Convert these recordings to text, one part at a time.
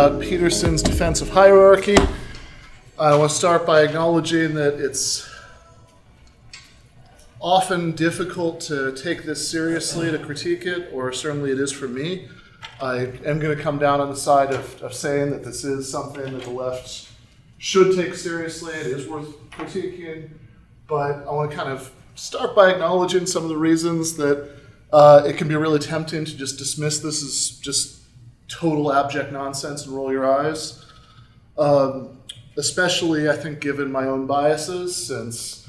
about Peterson's defense of hierarchy. I want to start by acknowledging that it's often difficult to take this seriously, to critique it, or certainly it is for me. I am going to come down on the side of saying that this is something that the left should take seriously. It is worth critiquing, but I want to kind of start by acknowledging some of the reasons that it can be really tempting to just dismiss this as just total abject nonsense and roll your eyes. Especially, I think, given my own biases, since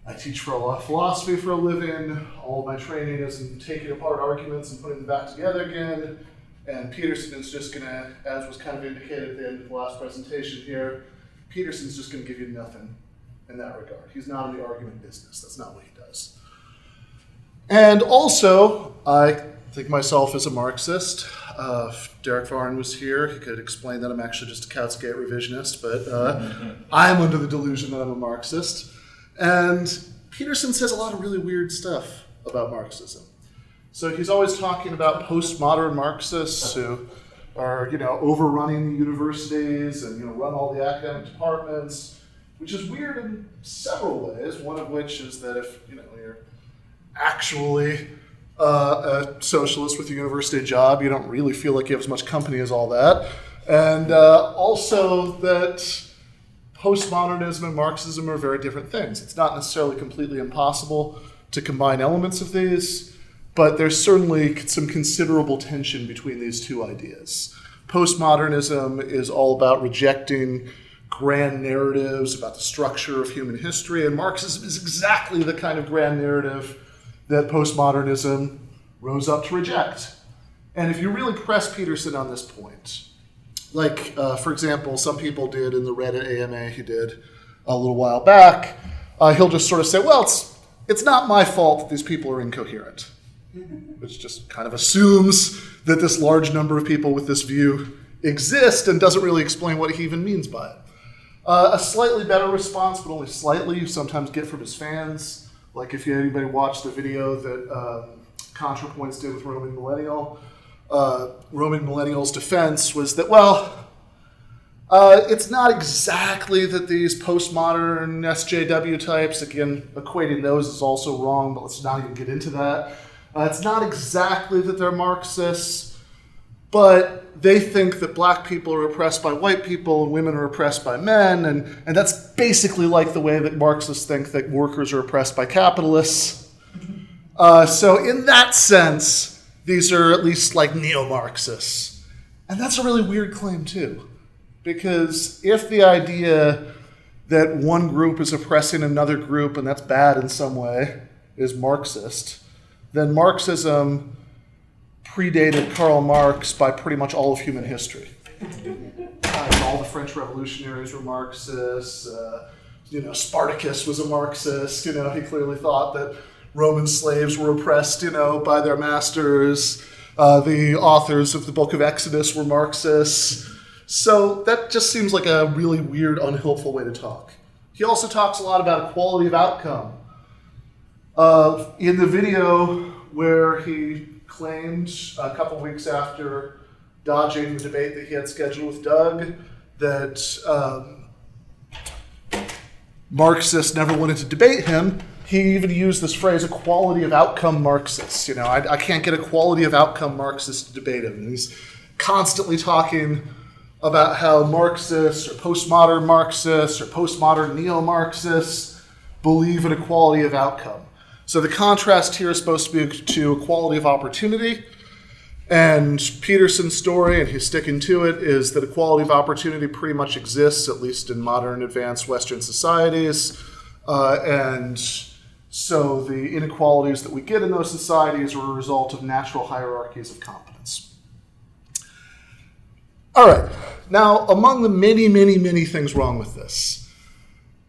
I teach for a lot of philosophy for a living. All of my training is in taking apart arguments and putting them back together again. And Peterson is just going to, as was kind of indicated at the end of the last presentation here, Peterson's just going to give you nothing in that regard. He's not in the argument business. That's not what he does. And also, I think myself as a Marxist. If Derek Varn was here, he could explain that I'm actually just a Couchgate revisionist, but I'm under the delusion that I'm a Marxist. And Peterson says a lot of really weird stuff about Marxism. So he's always talking about postmodern Marxists who are, overrunning the universities and, run all the academic departments, which is weird in several ways. One of which is that if, you're actually a socialist with a university job, you don't really feel like you have as much company as all that. And also that postmodernism and Marxism are very different things. It's not necessarily completely impossible to combine elements of these, but there's certainly some considerable tension between these two ideas. Postmodernism is all about rejecting grand narratives about the structure of human history, and Marxism is exactly the kind of grand narrative that postmodernism rose up to reject. And if you really press Peterson on this point, like, for example, some people did in the Reddit AMA he did a little while back, he'll just sort of say, well, it's not my fault that these people are incoherent, which just kind of assumes that this large number of people with this view exist and doesn't really explain what he even means by it. A slightly better response, but only slightly, you sometimes get from his fans. Like if anybody watched the video that ContraPoints did with Roman Millennial, Roman Millennial's defense was that, it's not exactly that these postmodern SJW types, again, equating those is also wrong, but let's not even get into that. It's not exactly that they're Marxists, but they think that black people are oppressed by white people and women are oppressed by men, and that's basically like the way that Marxists think that workers are oppressed by capitalists. So in that sense, these are at least like neo-Marxists. And that's a really weird claim too, because if the idea that one group is oppressing another group and that's bad in some way is Marxist, then Marxism predated Karl Marx by pretty much all of human history. All the French revolutionaries were Marxists. Spartacus was a Marxist. He clearly thought that Roman slaves were oppressed, by their masters. The authors of the Book of Exodus were Marxists. So that just seems like a really weird, unhelpful way to talk. He also talks a lot about equality of outcome. In the video where he claimed a couple weeks after dodging the debate that he had scheduled with Doug that Marxists never wanted to debate him, he even used this phrase, equality of outcome Marxists. I can't get equality of outcome Marxists to debate him. And he's constantly talking about how Marxists or postmodern neo-Marxists believe in equality of outcome. So the contrast here is supposed to be to equality of opportunity. And Peterson's story, and he's sticking to it, is that equality of opportunity pretty much exists, at least in modern advanced Western societies. And so the inequalities that we get in those societies are a result of natural hierarchies of competence. All right. Now, among the many, many, many things wrong with this,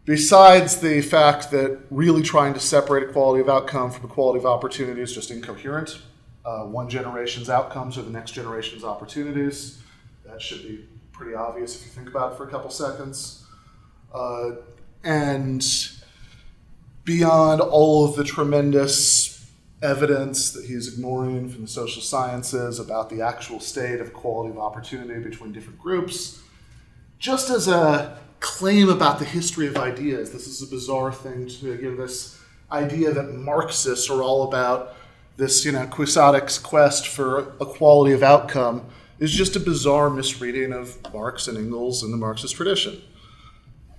besides the fact that really trying to separate equality of outcome from equality of opportunity is just incoherent, one generation's outcomes are the next generation's opportunities. That should be pretty obvious if you think about it for a couple seconds. And beyond all of the tremendous evidence that he's ignoring from the social sciences about the actual state of equality of opportunity between different groups. Just as a claim about the history of ideas, this is a bizarre thing to give this idea that Marxists are all about this, quixotic quest for equality of outcome is just a bizarre misreading of Marx and Engels and the Marxist tradition.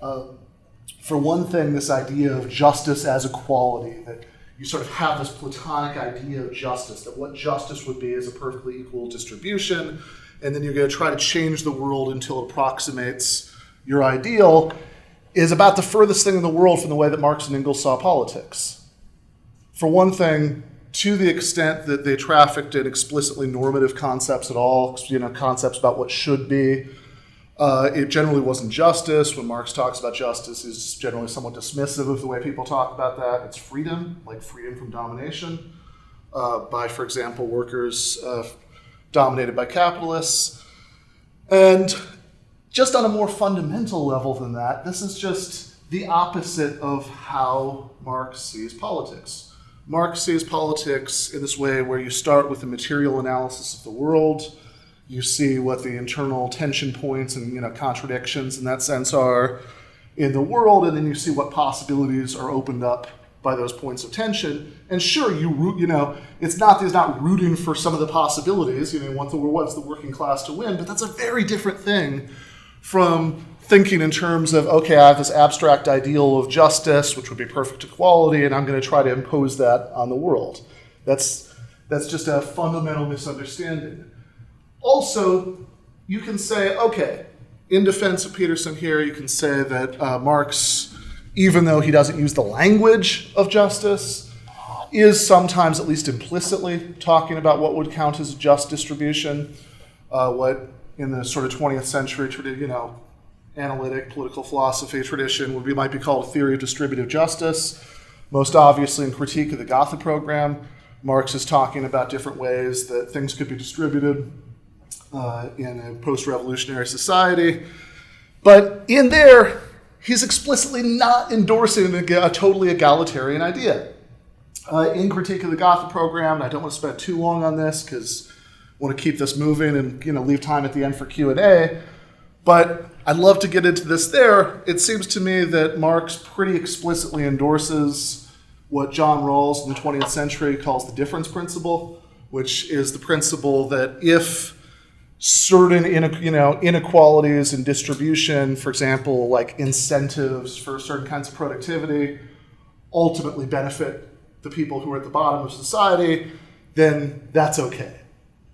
For one thing, this idea of justice as equality, that you sort of have this platonic idea of justice, that what justice would be is a perfectly equal distribution, and then you're going to try to change the world until it approximates your ideal, is about the furthest thing in the world from the way that Marx and Engels saw politics. For one thing, to the extent that they trafficked in explicitly normative concepts at all, concepts about what should be, it generally wasn't justice. When Marx talks about justice, he's generally somewhat dismissive of the way people talk about that. It's freedom, like freedom from domination by, for example, workers dominated by capitalists. And just on a more fundamental level than that, this is just the opposite of how Marx sees politics. Marx sees politics in this way where you start with a material analysis of the world. You see what the internal tension points and contradictions in that sense are in the world, and then you see what possibilities are opened up by those points of tension. And sure, you root. It's not rooting for some of the possibilities. What's the working class to win? But that's a very different thing from thinking in terms of, okay, I have this abstract ideal of justice, which would be perfect equality, and I'm going to try to impose that on the world. That's just a fundamental misunderstanding. Also, you can say, okay, in defense of Peterson here, you can say that Marx, even though he doesn't use the language of justice, is sometimes, at least implicitly, talking about what would count as a just distribution, what in the sort of 20th century, analytic political philosophy tradition might be called a theory of distributive justice. Most obviously in Critique of the Gotha Program, Marx is talking about different ways that things could be distributed in a post-revolutionary society. But in there, he's explicitly not endorsing a totally egalitarian idea. In Critique of the Gotha Program, and I don't want to spend too long on this because I want to keep this moving and leave time at the end for Q&A, but I'd love to get into this there. It seems to me that Marx pretty explicitly endorses what John Rawls in the 20th century calls the difference principle, which is the principle that if certain inequalities in distribution, for example, like incentives for certain kinds of productivity, ultimately benefit the people who are at the bottom of society, then that's okay.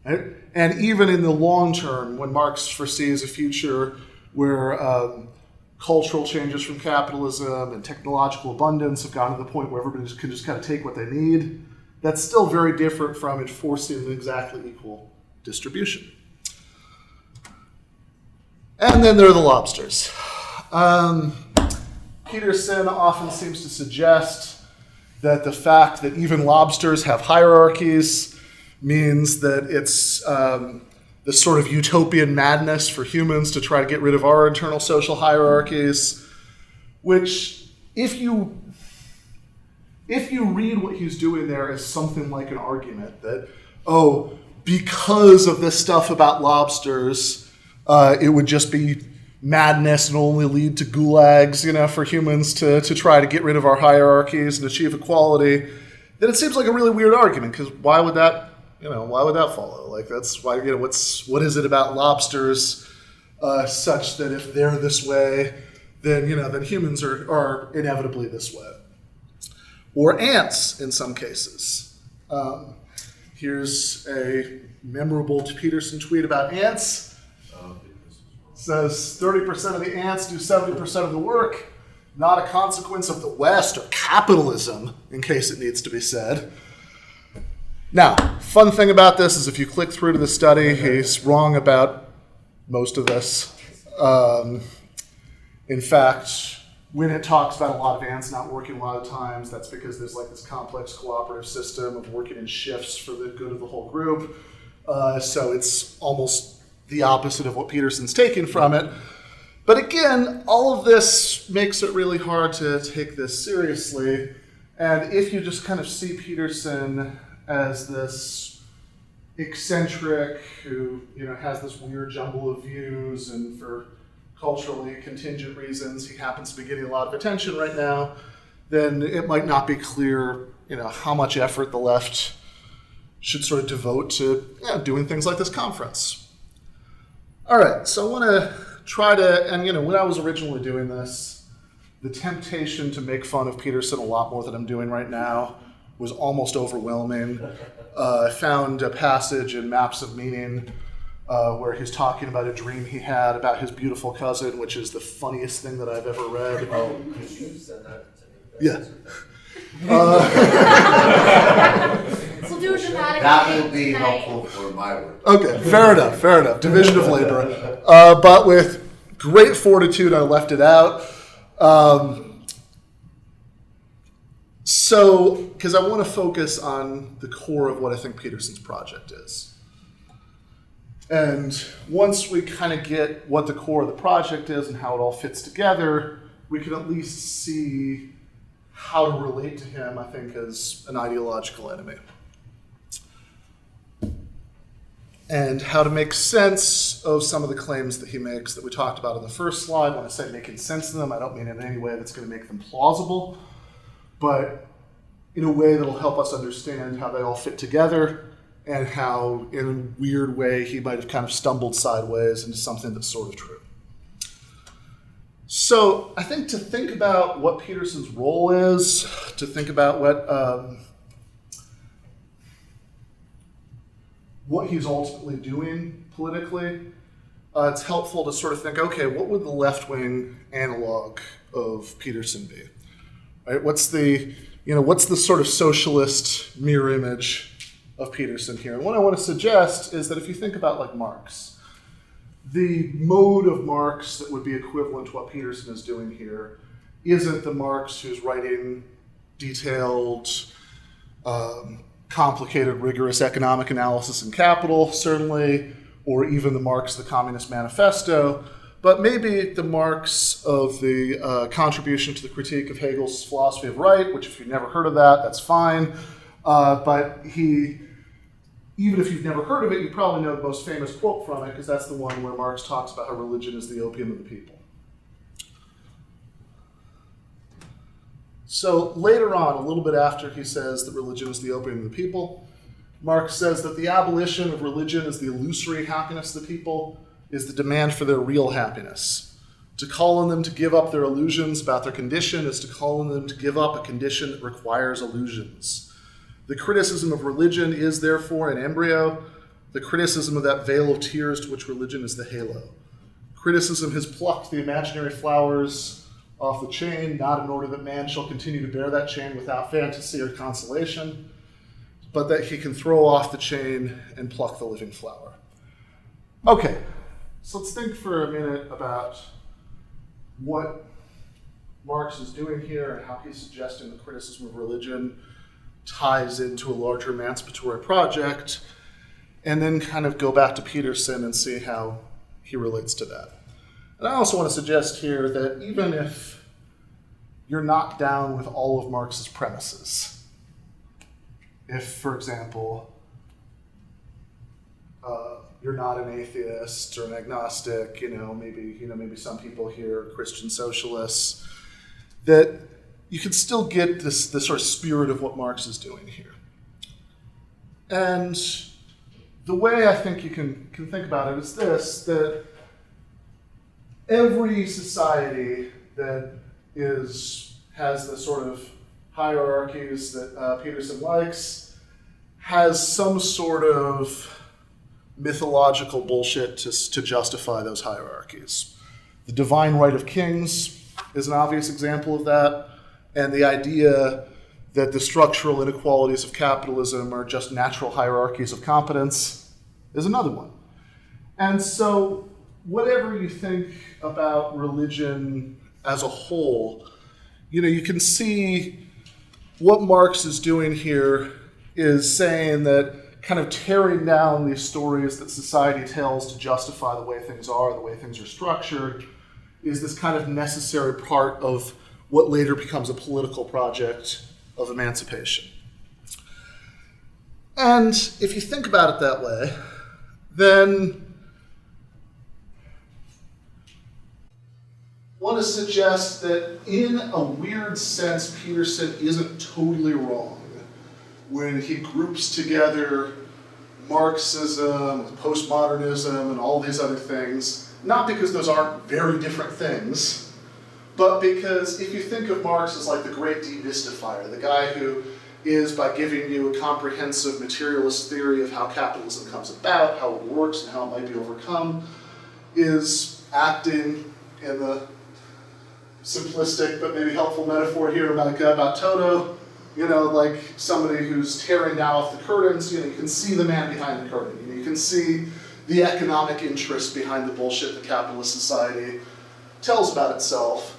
Right? And even in the long term, when Marx foresees a future where cultural changes from capitalism and technological abundance have gotten to the point where everybody can just kind of take what they need, that's still very different from enforcing an exactly equal distribution. And then there are the lobsters. Peterson often seems to suggest that the fact that even lobsters have hierarchies means that it's this sort of utopian madness for humans to try to get rid of our internal social hierarchies, which if you read what he's doing there as something like an argument that, because of this stuff about lobsters, it would just be madness and only lead to gulags, for humans to try to get rid of our hierarchies and achieve equality, then it seems like a really weird argument, because why would that follow? Like, that's why, what is it about lobsters such that if they're this way, then humans are inevitably this way? Or ants in some cases. Here's a memorable Peterson tweet about ants. Says 30% of the ants do 70% of the work, not a consequence of the West or capitalism, in case it needs to be said. Now, fun thing about this is if you click through to the study, he's wrong about most of this. In fact, when it talks about a lot of ants not working a lot of times, that's because there's like this complex cooperative system of working in shifts for the good of the whole group. So it's almost the opposite of what Peterson's taking from it. But again, all of this makes it really hard to take this seriously And if you just kind of see Peterson as this eccentric who, has this weird jumble of views, and for culturally contingent reasons, he happens to be getting a lot of attention right now, then it might not be clear, how much effort the left should sort of devote to doing things like this conference. All right, so I want to try to, and when I was originally doing this, the temptation to make fun of Peterson a lot more than I'm doing right now was almost overwhelming. I found a passage in Maps of Meaning where he's talking about a dream he had about his beautiful cousin, which is the funniest thing that I've ever read. Oh, could you send that to me? Yeah. We'll do a dramatic That will be tonight. helpful for my work. Okay, fair enough. Division of labor. But with great fortitude, I left it out. Because I want to focus on the core of what I think Peterson's project is. And once we kind of get what the core of the project is and how it all fits together, we can at least see how to relate to him, I think, as an ideological enemy. And how to make sense of some of the claims that he makes that we talked about in the first slide. When I say making sense of them, I don't mean in any way that's going to make them plausible, but in a way that'll help us understand how they all fit together and how, in a weird way, he might have kind of stumbled sideways into something that's sort of true. So I think to think about what Peterson's role is, to think about what he's ultimately doing politically, it's helpful to sort of think, okay, what would the left-wing analog of Peterson be? Right? What's the sort of socialist mirror image of Peterson here? And what I want to suggest is that if you think about like Marx, the mode of Marx that would be equivalent to what Peterson is doing here isn't the Marx who's writing detailed, complicated, rigorous economic analysis in Capital, certainly, or even the Marx, the Communist Manifesto, but maybe the Marx of the contribution to the critique of Hegel's philosophy of right, which if you've never heard of that, that's fine. But even if you've never heard of it, you probably know the most famous quote from it, because that's the one where Marx talks about how religion is the opium of the people. So later on, a little bit after he says that religion is the opium of the people, Marx says that the abolition of religion is the illusory happiness of the people, is the demand for their real happiness. To call on them to give up their illusions about their condition is to call on them to give up a condition that requires illusions. The criticism of religion is therefore an embryo, the criticism of that veil of tears to which religion is the halo. Criticism has plucked the imaginary flowers off the chain, not in order that man shall continue to bear that chain without fantasy or consolation, but that he can throw off the chain and pluck the living flower. Okay, so let's think for a minute about what Marx is doing here and how he's suggesting the criticism of religion ties into a larger emancipatory project, and then kind of go back to Peterson and see how he relates to that. And I also want to suggest here that even if you're not down with all of Marx's premises, if, for example, you're not an atheist or an agnostic, maybe some people here are Christian socialists, that you can still get this sort of spirit of what Marx is doing here. And the way I think you can think about it is this, that every society that has the sort of hierarchies that Peterson likes has some sort of mythological bullshit to justify those hierarchies. The divine right of kings is an obvious example of that, and the idea that the structural inequalities of capitalism are just natural hierarchies of competence is another one. And so whatever you think about religion as a whole, you can see what Marx is doing here is saying that kind of tearing down these stories that society tells to justify the way things are, the way things are structured, is this kind of necessary part of what later becomes a political project of emancipation. And if you think about it that way, then I want to suggest that in a weird sense, Peterson isn't totally wrong when he groups together Marxism, postmodernism, and all these other things, not because those aren't very different things, but because if you think of Marx as like the great demystifier, the guy who is, by giving you a comprehensive materialist theory of how capitalism comes about, how it works, and how it might be overcome, is acting in the simplistic but maybe helpful metaphor here about Toto, like somebody who's tearing down off the curtains. You can see the man behind the curtain. You can see the economic interest behind the bullshit that capitalist society tells about itself.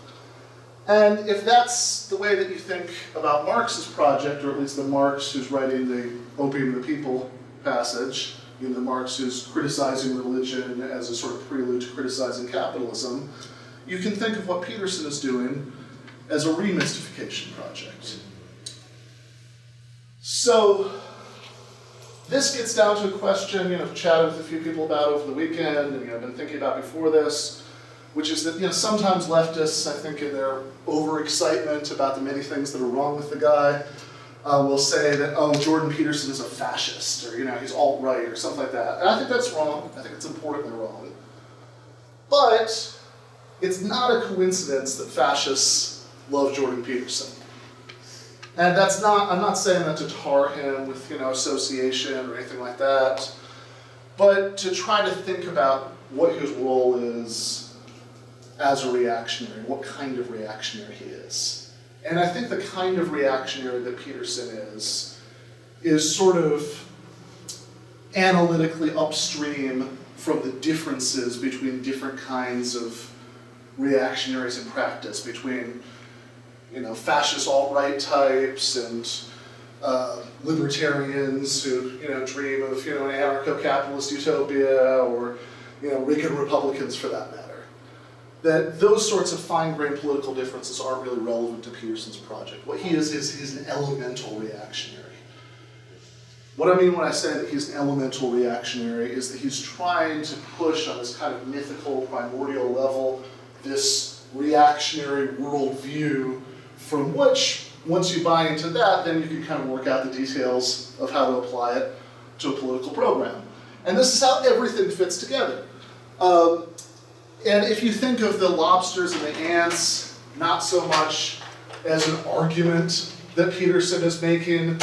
And if that's the way that you think about Marx's project, or at least the Marx who's writing the Opium of the People passage, the Marx who's criticizing religion as a sort of prelude to criticizing capitalism, you can think of what Peterson is doing as a remystification project. So this gets down to a question, chatted with a few people about over the weekend, and I've been thinking about before this, which is that sometimes leftists, I think in their overexcitement about the many things that are wrong with the guy, will say that, oh, Jordan Peterson is a fascist, or he's alt-right, or something like that. And I think that's wrong. I think it's importantly wrong. But it's not a coincidence that fascists love Jordan Peterson. And I'm not saying that to tar him with, association or anything like that, but to try to think about what his role is as a reactionary, what kind of reactionary he is. And I think the kind of reactionary that Peterson is sort of analytically upstream from the differences between different kinds of reactionaries in practice, between fascist alt-right types and libertarians who dream of an anarcho-capitalist utopia, or Reagan Republicans for that matter. That those sorts of fine-grained political differences aren't really relevant to Peterson's project. What he is he's an elemental reactionary. What I mean when I say that he's an elemental reactionary is that he's trying to push on this kind of mythical, primordial level, this reactionary worldview from which, once you buy into that, then you can kind of work out the details of how to apply it to a political program. And this is how everything fits together. And if you think of the lobsters and the ants, not so much as an argument that Peterson is making,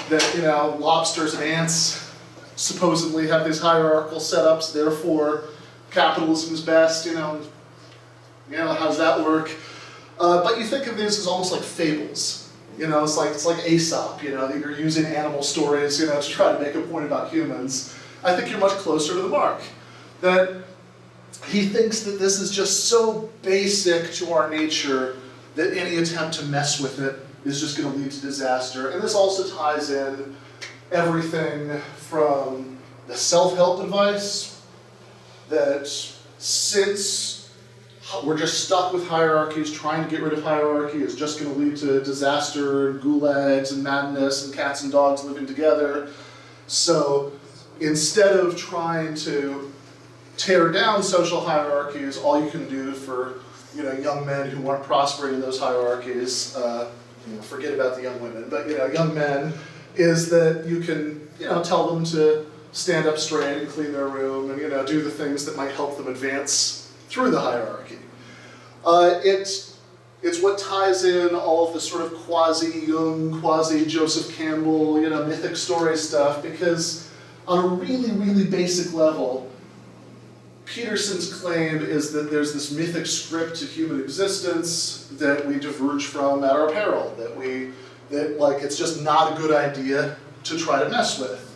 that lobsters and ants supposedly have these hierarchical setups, therefore capitalism is best, how does that work? But you think of these as almost like fables. It's like Aesop, that you're using animal stories, to try to make a point about humans. I think you're much closer to the mark. That he thinks that this is just so basic to our nature that any attempt to mess with it is just going to lead to disaster. And this also ties in everything from the self-help advice that since we're just stuck with hierarchies, trying to get rid of hierarchy is just going to lead to disaster and gulags and madness and cats and dogs living together. So instead of trying to tear down social hierarchies, all you can do for young men who aren't prospering in those hierarchies, forget about the young women, but young men, is that you can tell them to stand up straight and clean their room and do the things that might help them advance through the hierarchy. It's what ties in all of the sort of quasi-Jung, quasi-Joseph Campbell, mythic story stuff, because on a really, really basic level, Peterson's claim is that there's this mythic script to human existence that we diverge from at our peril, that it's just not a good idea to try to mess with.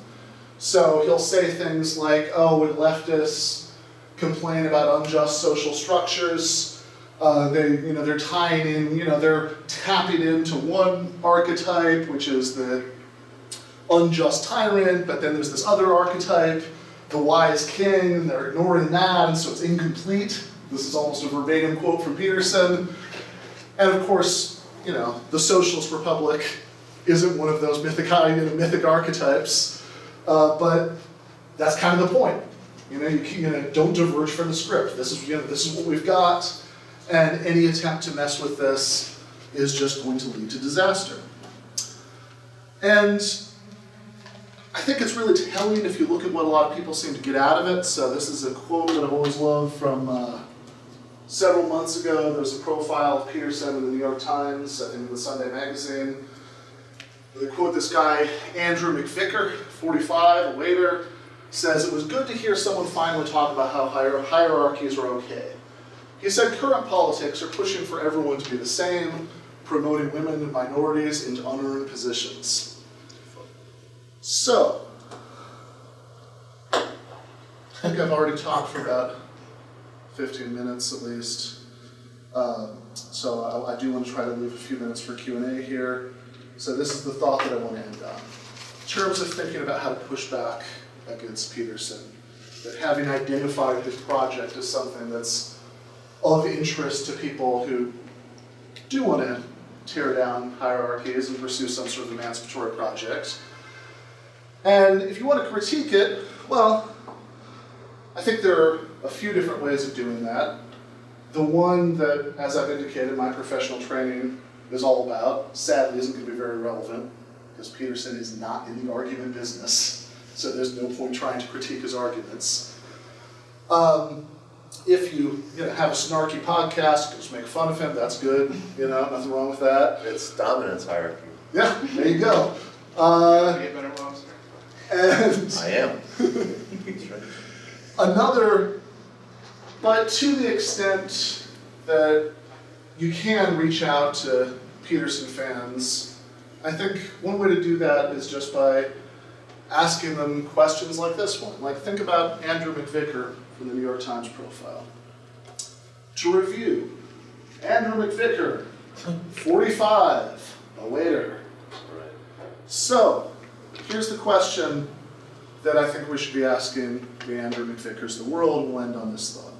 So he'll say things like, oh, when leftists complain about unjust social structures, they're tying in, they're tapping into one archetype, which is the unjust tyrant, but then there's this other archetype, the wise king, they're ignoring that, and so it's incomplete. This is almost a verbatim quote from Peterson. And of course, the Socialist Republic isn't one of those mythic archetypes, but that's kind of the point. You don't diverge from the script. This is what we've got, and any attempt to mess with this is just going to lead to disaster. And I think it's really telling if you look at what a lot of people seem to get out of it. So this is a quote that I've always loved from several months ago. There was a profile of Peterson in the New York Times, I think in the Sunday magazine. They quote this guy, Andrew McVicker, 45, a waiter, says, "It was good to hear someone finally talk about how hierarchies are okay. He said current politics are pushing for everyone to be the same, promoting women and minorities into unearned positions." So, I think I've already talked for about 15 minutes at least. So I do want to try to leave a few minutes for Q&A here. So this is the thought that I want to end on. In terms of thinking about how to push back against Peterson, that having identified his project as something that's of interest to people who do want to tear down hierarchies and pursue some sort of emancipatory project. And if you want to critique it, well, I think there are a few different ways of doing that. The one that, as I've indicated, my professional training is all about, sadly isn't going to be very relevant, because Peterson is not in the argument business, so there's no point trying to critique his arguments. If you have a snarky podcast, you can just make fun of him, that's good, nothing wrong with that. It's dominance hierarchy. Yeah, there you go. And I am. That's right. another, but to the extent that you can reach out to Peterson fans, I think one way to do that is just by asking them questions like this one. Like, think about Andrew McVicker from the New York Times profile. To review, Andrew McVicker, 45, a waiter. Right. So, here's the question that I think we should be asking the Andrew McVickers of the world. We'll end on this thought.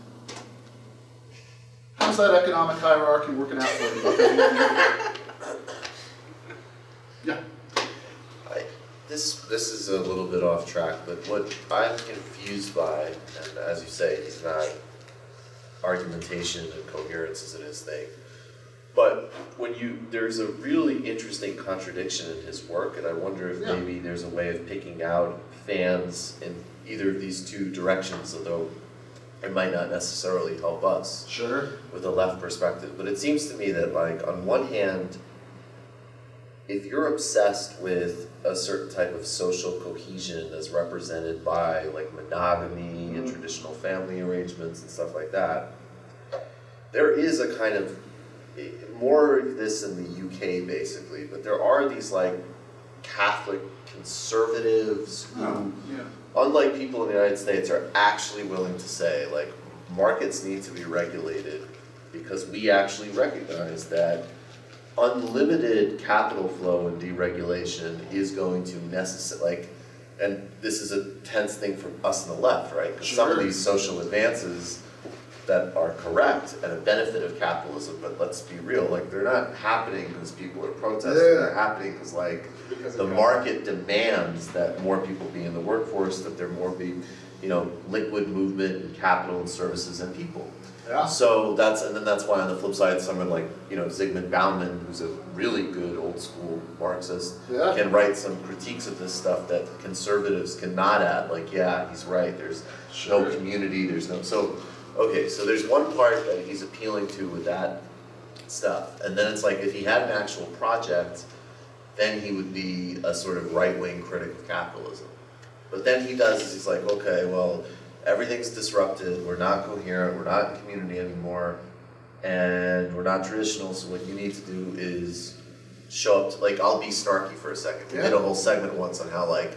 How's that economic hierarchy working out for you? Yeah. This is a little bit off track, but what I'm confused by, and as you say, he's not argumentation and coherence isn't his thing. But there's a really interesting contradiction in his work, and I wonder if maybe there's a way of picking out fans in either of these two directions, although it might not necessarily help us with a left perspective. But it seems to me that, like, on one hand, if you're obsessed with a certain type of social cohesion as represented by, like, monogamy and traditional family arrangements and stuff like that, there is a kind of more of this in the UK basically, but there are these like Catholic conservatives who, unlike people in the United States, are actually willing to say, like, markets need to be regulated because we actually recognize that unlimited capital flow and deregulation is going to and this is a tense thing for us on the left, right? Because some of these social advances that are correct and a benefit of capitalism, but let's be real, like, they're not happening because people are protesting, they're happening because, like, the market demands that more people be in the workforce, that there more be, liquid movement and capital and services and people. Yeah. So that's why on the flip side, someone like, Zygmunt Bauman, who's a really good old school Marxist, can write some critiques of this stuff that conservatives can nod at, like, yeah, he's right, there's no community, there's no, so there's one part that he's appealing to with that stuff, and then it's like, if he had an actual project, then he would be a sort of right-wing critic of capitalism. But then he's like, okay, well, everything's disrupted, we're not coherent, we're not in community anymore, and we're not traditional, so what you need to do is show up to, like, I'll be snarky for a second. We did a whole segment once on how, like,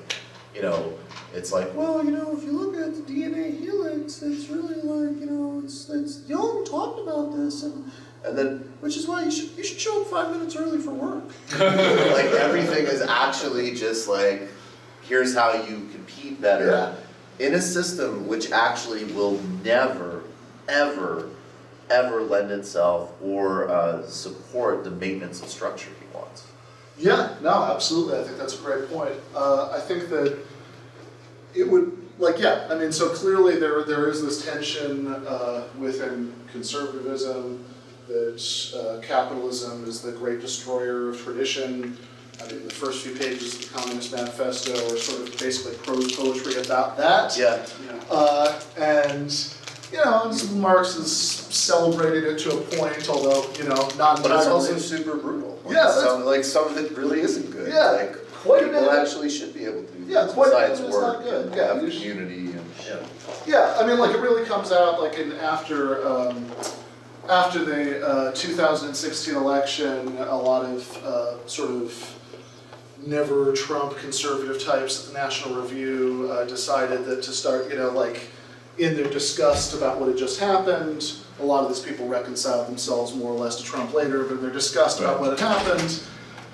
it's like, well, if you look at the DNA helix, it's really like, it's Young talked about this, and then, which is why you should show up 5 minutes early for work. Like, everything is actually just like, here's how you compete better in a system which actually will never, ever, ever lend itself or support the maintenance of structure he wants. Yeah, no, absolutely. I think that's a great point. I think that it would, I mean, so clearly there is this tension within conservatism that capitalism is the great destroyer of tradition. I mean, the first few pages of the Communist Manifesto are sort of basically prose poetry about that. Yeah. And, Marx has celebrated it to a point, although, not But it's also entirely. super brutal. Yeah, some of it really isn't good. Yeah, quite a people bit. actually should be able to do Yeah, things quite a bit besides is work not good. and Yeah, have you should- community and Yeah, I mean, it really comes out after the 2016 election, a lot of sort of never Trump conservative types at the National Review decided that to start, in their disgust about what had just happened, a lot of these people reconciled themselves more or less to Trump later, but in their disgust about what had happened,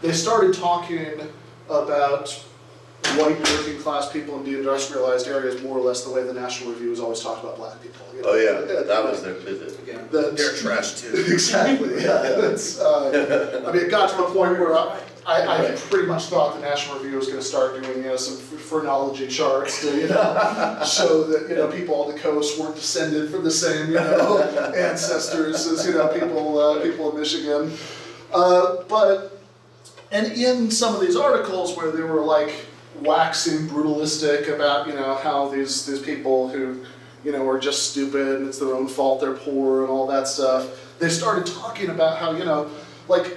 they started talking about white working class people in deindustrialized areas more or less the way the National Review has always talked about black people. Oh yeah, that was their pivot. They're trash too. Exactly, yeah. That's, I mean, it got to a point where I pretty much thought the National Review was going to start doing some phrenology charts to show that people on the coast weren't descended from the same ancestors as people in Michigan. And in some of these articles where they were waxing brutalistic about how these people who are just stupid and it's their own fault they're poor and all that stuff, they started talking about how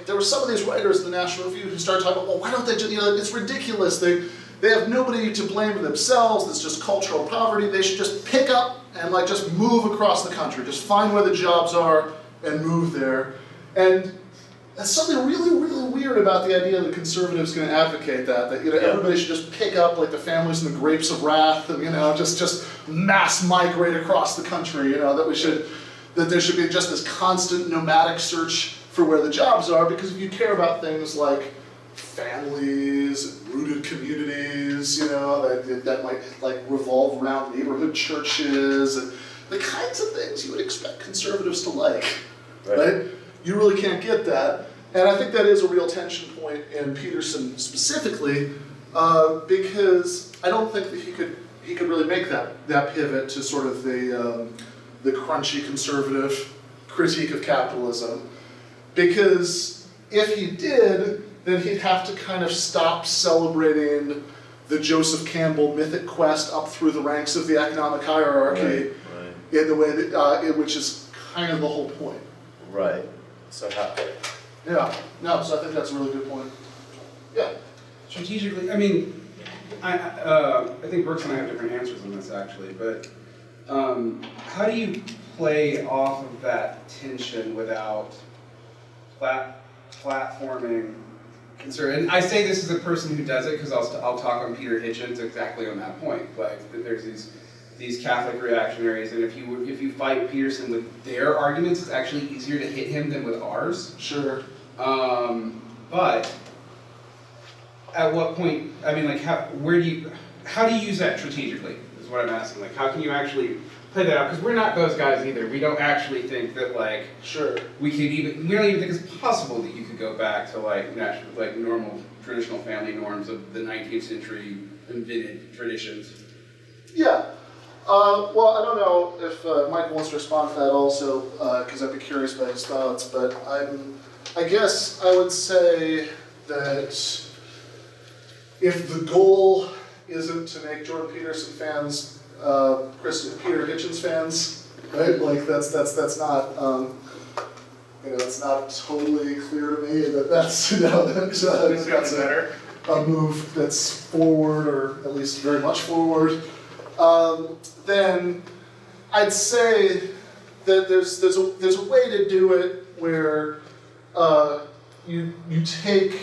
there were some of these writers in the National Review who started talking about, well, why don't they just, it's ridiculous, they have nobody to blame but themselves, it's just cultural poverty, they should just pick up and just move across the country, just find where the jobs are and move there. And there's something really, really weird about the idea that conservatives can advocate that everybody should just pick up the families in the grapes of wrath and just mass migrate across the country, that there should be just this constant nomadic search for where the jobs are, because if you care about things like families, and rooted communities, that might revolve around neighborhood churches and the kinds of things you would expect conservatives to right? You really can't get that. And I think that is a real tension point in Peterson specifically, because I don't think that he could really make that pivot to sort of the crunchy conservative critique of capitalism. Because if he did, then he'd have to kind of stop celebrating the Joseph Campbell mythic quest up through the ranks of the economic hierarchy in the way that, which is kind of the whole point. Right. So how? Yeah. No. So I think that's a really good point. Yeah. Strategically, I mean, I think Brooks and I have different answers on this actually, but how do you play off of that tension without platforming concern? And I say this as a person who does it because I'll talk on Peter Hitchens exactly on that point. That there's these Catholic reactionaries, and if you fight Peterson with their arguments, it's actually easier to hit him than with ours. Sure. But at what point? I mean, how do you use that strategically? Is what I'm asking. How can you actually play that out? Because we're not those guys either. We don't actually think that Sure. we don't even think it's possible that you could go back to normal traditional family norms of the 19th century invented traditions. Yeah. Well, I don't know if Michael wants to respond to that also, because I'd be curious about his thoughts, but I guess I would say that if the goal isn't to make Jordan Peterson fans Peter Hitchens fans, right? That's not it's not totally clear to me that that's that's a move that's forward, or at least very much forward. Then I'd say that there's a way to do it where you take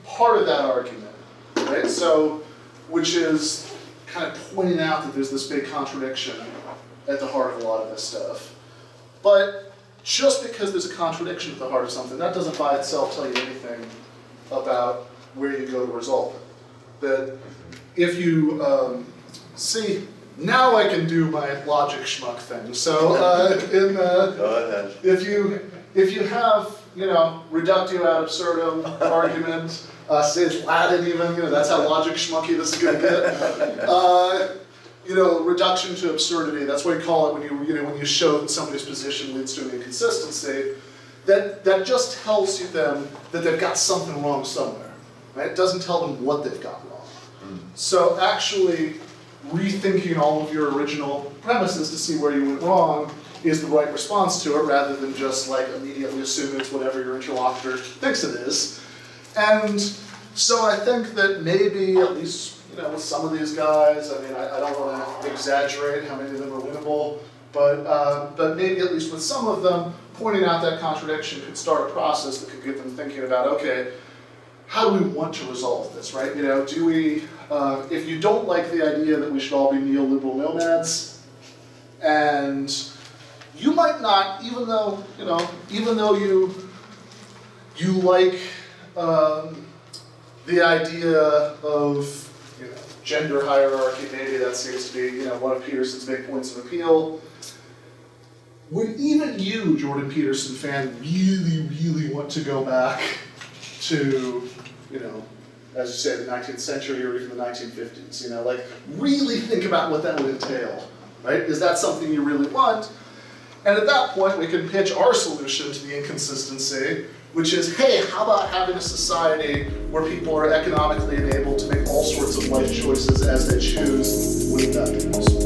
part of that argument, right? So, which is kind of pointing out that there's this big contradiction at the heart of a lot of this stuff. But just because there's a contradiction at the heart of something, that doesn't by itself tell you anything about where you go to resolve it. That if you see, now I can do my logic schmuck thing. So Go ahead. if you have reductio ad absurdum argument, Sid's Latin even, that's how logic schmucky this is gonna get. Reduction to absurdity, that's what you call it when you show that somebody's position leads to an inconsistency. That just tells you them that they've got something wrong somewhere, right? It doesn't tell them what they've got wrong. So actually rethinking all of your original premises to see where you went wrong is the right response to it, rather than just like immediately assume it's whatever your interlocutor thinks it is. And so I think that maybe, at least with some of these guys, I don't want to exaggerate how many of them are winnable, but maybe at least with some of them, pointing out that contradiction could start a process that could get them thinking about, okay, how do we want to resolve this, right? Do we, if you don't like the idea that we should all be neoliberal nomads, and you might not, even though you like the idea of gender hierarchy, maybe that seems to be one of Peterson's big points of appeal. Would even you, Jordan Peterson fan, really want to go back to, as you say, the 19th century or even the 1950s? Really think about what that would entail, right? Is that something you really want? And at that point, we can pitch our solution to the inconsistency, which is, hey, how about having a society where people are economically enabled to make all sorts of life choices as they choose with that?